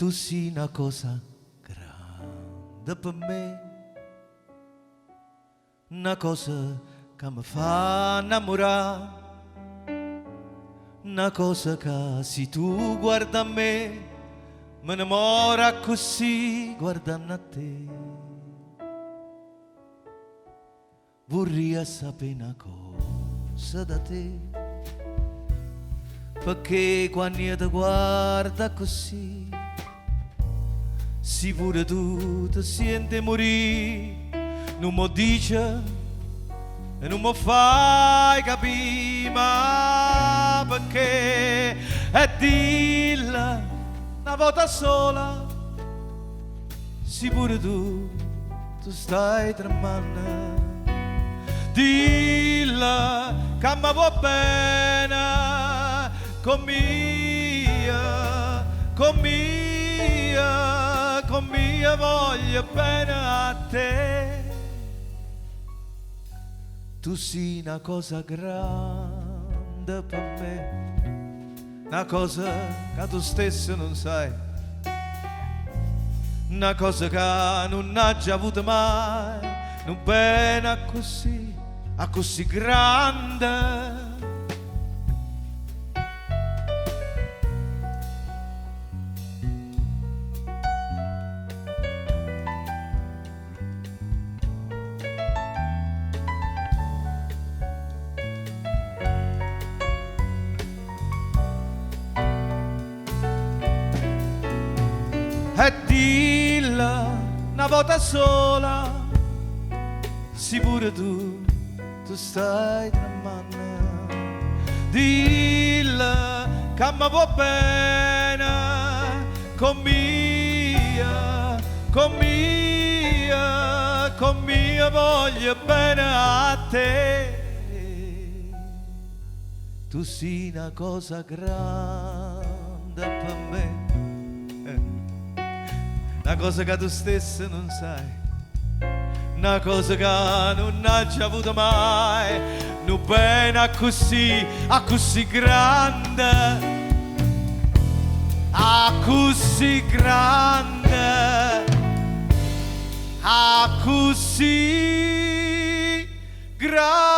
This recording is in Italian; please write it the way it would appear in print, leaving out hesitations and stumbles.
tu sei una cosa grande per me, una cosa che mi fa innamorare, una cosa che se tu guarda a me, mi innamora così guardando a te. Vorrei sapere una cosa da te, perché quando io ti guardo così, si pure tu ti senti morire, non mi dice e non mi fai capire, ma perché è dilla una volta sola, si pure tu stai tremando, dilla che mi va bene con mia voglio bene a te. Tu sei una cosa grande per me, una cosa che tu stesso non sai, una cosa che non hai già avuto mai, non bene così grande. E dilla una volta sola, sì pure tu stai tremando, dilla che mi va bene con mia voglio bene a te. Tu sei una cosa grande per me, una cosa che tu stesso non sai, una cosa che non hai già avuto mai, non bene così grande, così grande, così grande.